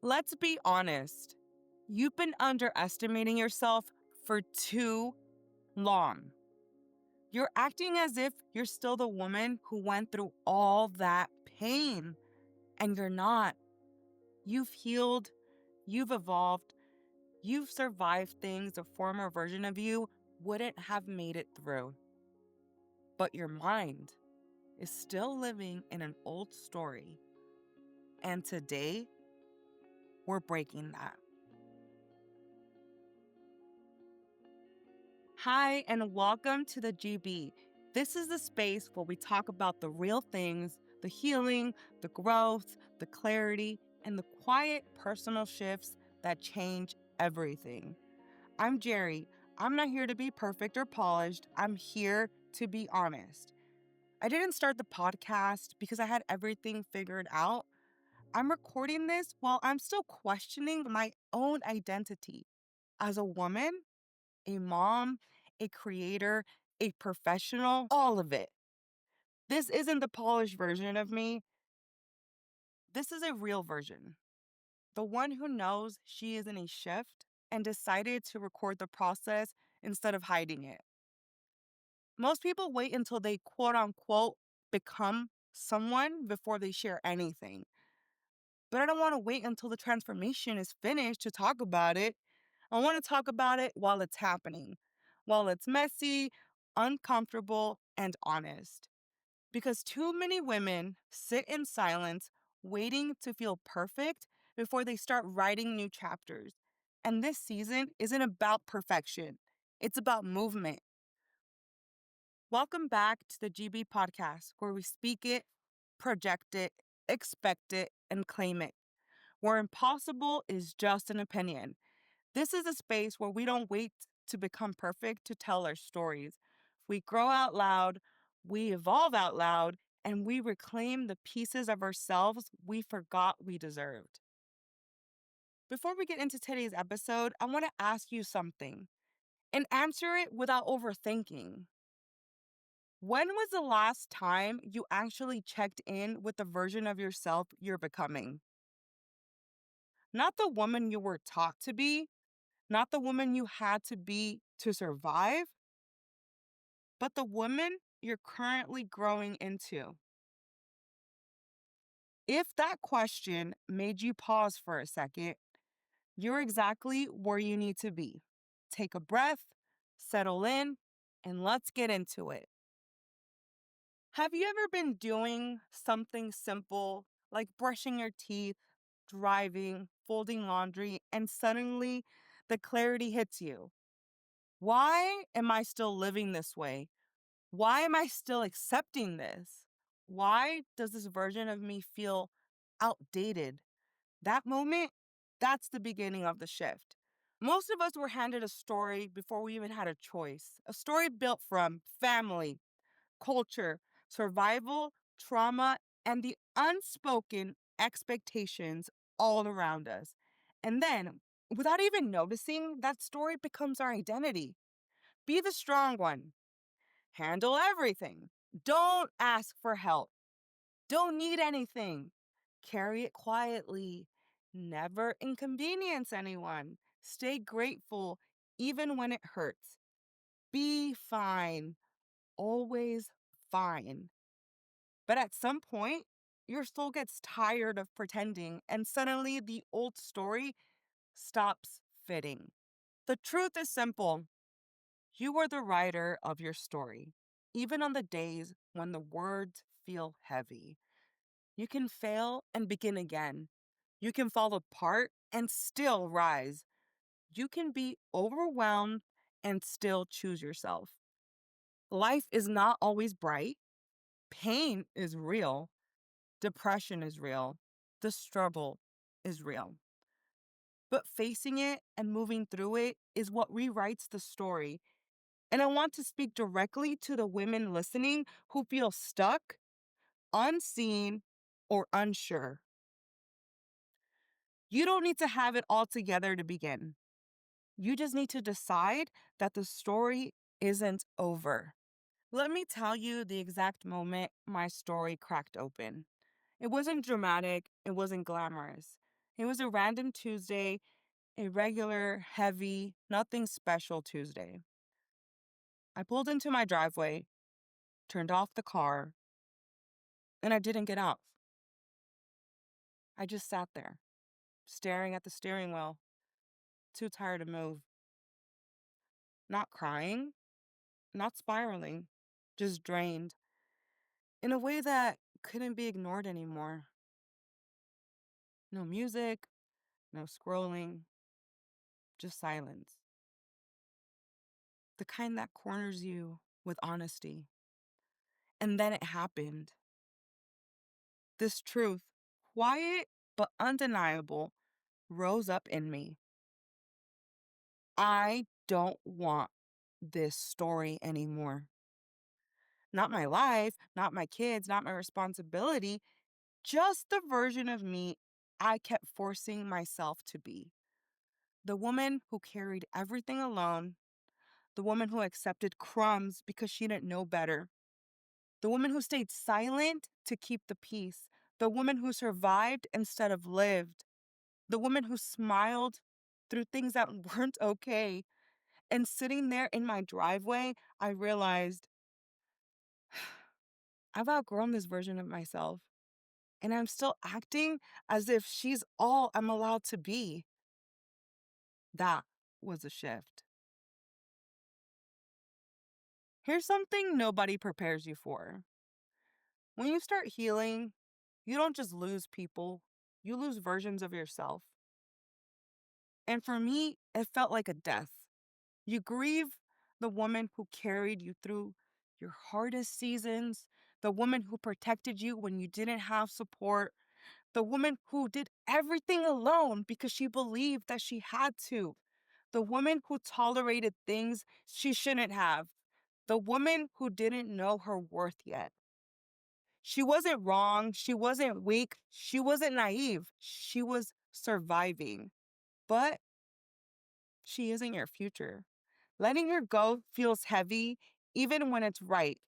Let's be honest. You've been underestimating yourself for too long. You're acting as if you're still the woman who went through all that pain, and you're not. You've healed, you've evolved, you've survived things a former version of you wouldn't have made it through. But your mind is still living in an old story. And today, we're breaking that. Hi, and welcome to the GB. This is the space where we talk about the real things, the healing, the growth, the clarity, and the quiet personal shifts that change everything. I'm Jerry. I'm not here to be perfect or polished. I'm here to be honest. I didn't start the podcast because I had everything figured out. I'm recording this while I'm still questioning my own identity as a woman, a mom, a creator, a professional, all of it. This isn't the polished version of me. This is a real version. The one who knows she is in a shift and decided to record the process instead of hiding it. Most people wait until they quote unquote become someone before they share anything. But I don't want to wait until the transformation is finished to talk about it. I want to talk about it while it's happening, while it's messy, uncomfortable, and honest. Because too many women sit in silence, waiting to feel perfect before they start writing new chapters. And this season isn't about perfection, it's about movement. Welcome back to the GB podcast, where we speak it, project it, expect it, and claim it. Where impossible is just an opinion. This is a space where we don't wait to become perfect to tell our stories. We grow out loud, we evolve out loud, and we reclaim the pieces of ourselves we forgot we deserved. Before we get into today's episode, I want to ask you something and answer it without overthinking. When was the last time you actually checked in with the version of yourself you're becoming? Not the woman you were taught to be, not the woman you had to be to survive, but the woman you're currently growing into. If that question made you pause for a second, you're exactly where you need to be. Take a breath, settle in, and let's get into it. Have you ever been doing something simple like brushing your teeth, driving, folding laundry, and suddenly the clarity hits you? Why am I still living this way? Why am I still accepting this? Why does this version of me feel outdated? That moment, that's the beginning of the shift. Most of us were handed a story before we even had a choice. A story built from family, culture, survival, trauma, and the unspoken expectations all around us. And then, without even noticing, that story becomes our identity. Be the strong one. Handle everything. Don't ask for help. Don't need anything. Carry it quietly. Never inconvenience anyone. Stay grateful even when it hurts. Be fine. Always fine. But at some point, your soul gets tired of pretending, and suddenly the old story stops fitting. The truth is simple. You are the writer of your story, even on the days when the words feel heavy. You can fail and begin again. You can fall apart and still rise. You can be overwhelmed and still choose yourself. Life is not always bright. Pain is real. Depression is real. The struggle is real. But facing it and moving through it is what rewrites the story. And I want to speak directly to the women listening who feel stuck, unseen, or unsure. You don't need to have it all together to begin. You just need to decide that the story isn't over. Let me tell you the exact moment my story cracked open. It wasn't dramatic, it wasn't glamorous. It was a random Tuesday, a regular, heavy, nothing special Tuesday. I pulled into my driveway, turned off the car, and I didn't get out. I just sat there, staring at the steering wheel, too tired to move. Not crying, not spiraling, just drained in a way that couldn't be ignored anymore. No music, no scrolling, just silence. The kind that corners you with honesty. And then it happened. This truth, quiet but undeniable, rose up in me. I don't want this story anymore. Not my life, not my kids, not my responsibility, just the version of me I kept forcing myself to be. The woman who carried everything alone, the woman who accepted crumbs because she didn't know better, the woman who stayed silent to keep the peace, the woman who survived instead of lived, the woman who smiled through things that weren't okay. And sitting there in my driveway, I realized I've outgrown this version of myself, and I'm still acting as if she's all I'm allowed to be. That was a shift. Here's something nobody prepares you for. When you start healing, you don't just lose people, you lose versions of yourself. And for me, it felt like a death. You grieve the woman who carried you through your hardest seasons, the woman who protected you when you didn't have support, the woman who did everything alone because she believed that she had to, the woman who tolerated things she shouldn't have, the woman who didn't know her worth yet. She wasn't wrong. She wasn't weak. She wasn't naive. She was surviving. But she isn't your future. Letting her go feels heavy, even when it's right.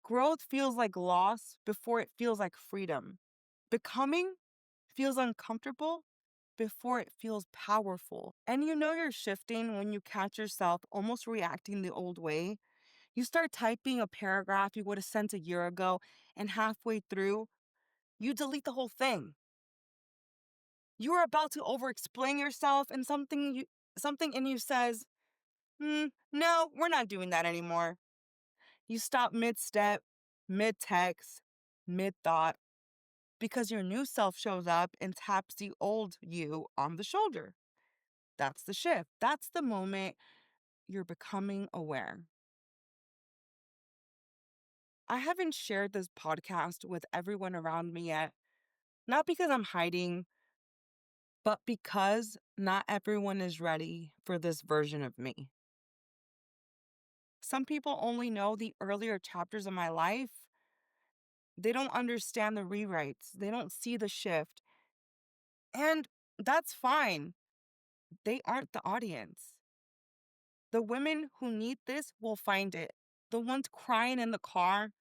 Growth feels like loss before it feels like freedom. Becoming feels uncomfortable before it feels powerful. And you know you're shifting when you catch yourself almost reacting the old way. You start typing a paragraph you would have sent a year ago, and halfway through, you delete the whole thing. You're about to over-explain yourself, and something in you says, no, we're not doing that anymore. You stop mid-step, mid-text, mid-thought, because your new self shows up and taps the old you on the shoulder. That's the shift. That's the moment you're becoming aware. I haven't shared this podcast with everyone around me yet, not because I'm hiding, but because not everyone is ready for this version of me. Some people only know the earlier chapters of my life. They don't understand the rewrites, they don't see the shift. And that's fine. They aren't the audience. The women who need this will find it. The ones crying in the car,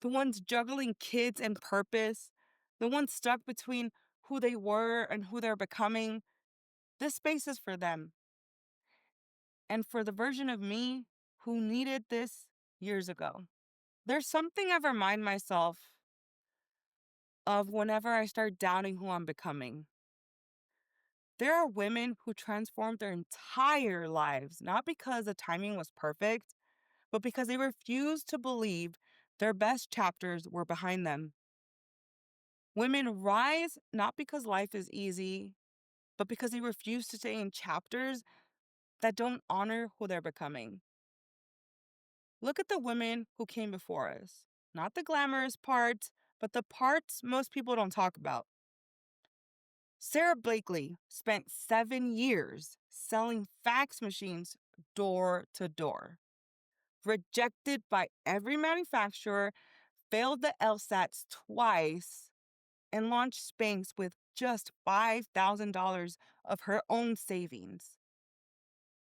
the ones juggling kids and purpose, the ones stuck between who they were and who they're becoming. This space is for them. And for the version of me who needed this years ago. There's something I remind myself of whenever I start doubting who I'm becoming. There are women who transformed their entire lives, not because the timing was perfect, but because they refused to believe their best chapters were behind them. Women rise not because life is easy, but because they refuse to stay in chapters that don't honor who they're becoming. Look at the women who came before us. Not the glamorous parts, but the parts most people don't talk about. Sarah Blakely spent 7 years selling fax machines door to door. Rejected by every manufacturer, failed the LSATs twice, and launched Spanx with just $5,000 of her own savings.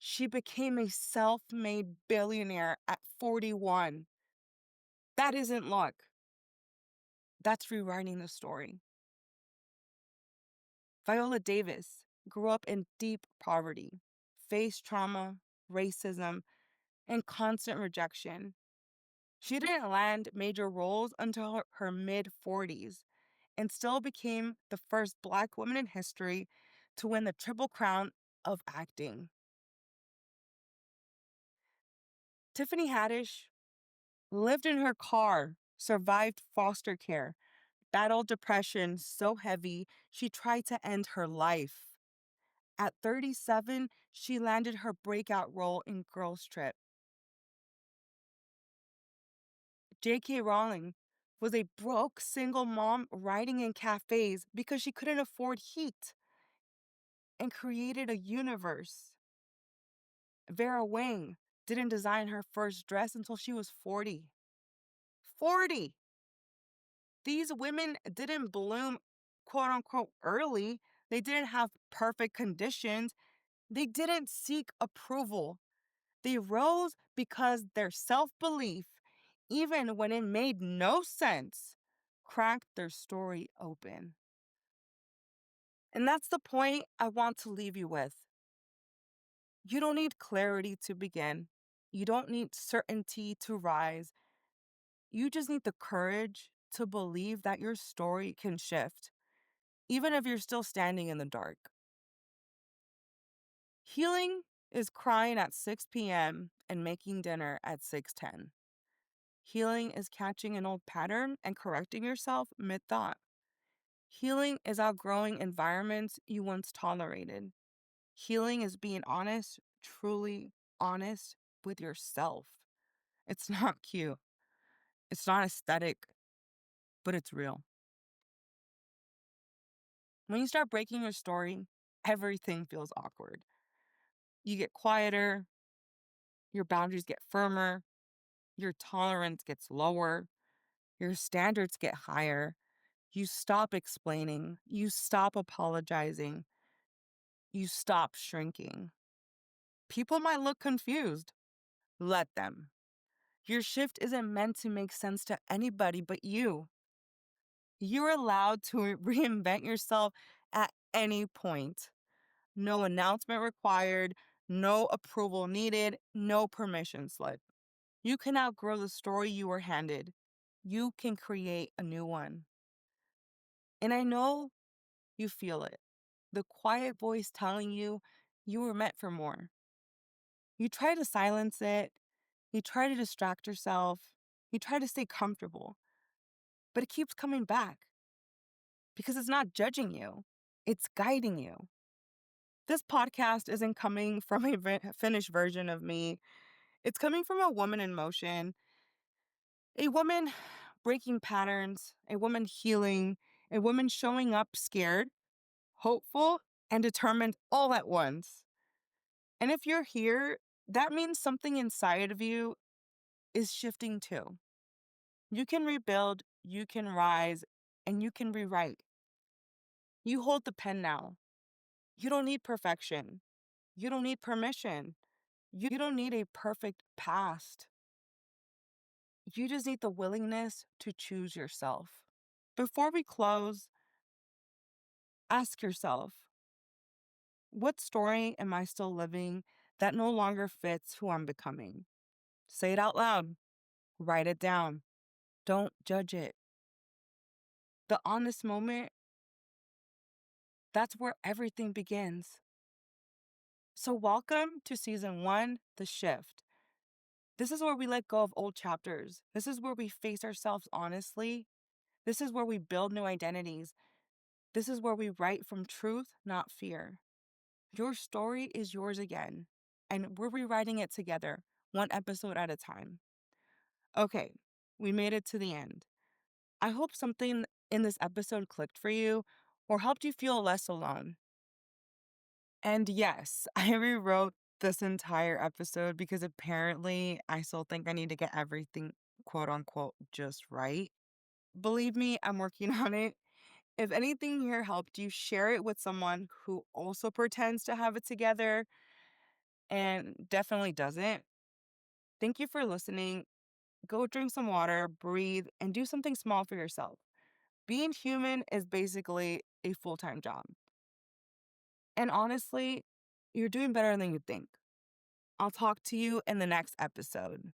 She became a self-made billionaire at 41. That isn't luck. That's rewriting the story. Viola Davis grew up in deep poverty, faced trauma, racism, and constant rejection. She didn't land major roles until her mid 40s and still became the first Black woman in history to win the Triple Crown of acting. Tiffany Haddish lived in her car, survived foster care, battled depression so heavy she tried to end her life. At 37, she landed her breakout role in Girls Trip. J.K. Rowling was a broke single mom writing in cafes because she couldn't afford heat and created a universe. Vera Wang didn't design her first dress until she was 40. 40! These women didn't bloom quote unquote early. They didn't have perfect conditions. They didn't seek approval. They rose because their self belief, even when it made no sense, cracked their story open. And that's the point I want to leave you with. You don't need clarity to begin, you don't need certainty to rise. You just need the courage to believe that your story can shift, even if you're still standing in the dark. Healing is crying at 6 p.m. and making dinner at 6:10. Healing is catching an old pattern and correcting yourself mid thought. Healing is outgrowing environments you once tolerated. Healing is being honest, truly honest with yourself. It's not cute, it's not aesthetic, but it's real. When you start breaking your story, everything feels awkward. You get quieter, your boundaries get firmer, your tolerance gets lower, your standards get higher. You stop explaining, you stop apologizing, you stop shrinking. People might look confused. Let them. Your shift isn't meant to make sense to anybody but you. You're allowed to reinvent yourself at any point. No announcement required, no approval needed, no permission slip. You can outgrow the story you were handed. You can create a new one. And I know you feel it. The quiet voice telling you you were meant for more. You try to silence it, you try to distract yourself, you try to stay comfortable, but it keeps coming back because it's not judging you, it's guiding you. This podcast isn't coming from a finished version of me. It's coming from a woman in motion, a woman breaking patterns, a woman healing, a woman showing up scared, hopeful, and determined all at once. And if you're here, that means something inside of you is shifting too. You can rebuild, you can rise, and you can rewrite. You hold the pen now. You don't need perfection. You don't need permission. You don't need a perfect past. You just need the willingness to choose yourself. Before we close, ask yourself, what story am I still living that no longer fits who I'm becoming? Say it out loud. Write it down. Don't judge it. The honest moment, that's where everything begins. So, welcome to season one, The Shift. This is where we let go of old chapters. This is where we face ourselves honestly. This is where we build new identities. This is where we write from truth, not fear. Your story is yours again, and we're rewriting it together, one episode at a time. Okay, we made it to the end. I hope something in this episode clicked for you or helped you feel less alone. And yes, I rewrote this entire episode because apparently I still think I need to get everything quote unquote just right. Believe me, I'm working on it. If anything here helped you, share it with someone who also pretends to have it together and definitely doesn't. Thank you for listening. Go drink some water, breathe, and do something small for yourself. Being human is basically a full time job. And honestly, you're doing better than you think. I'll talk to you in the next episode.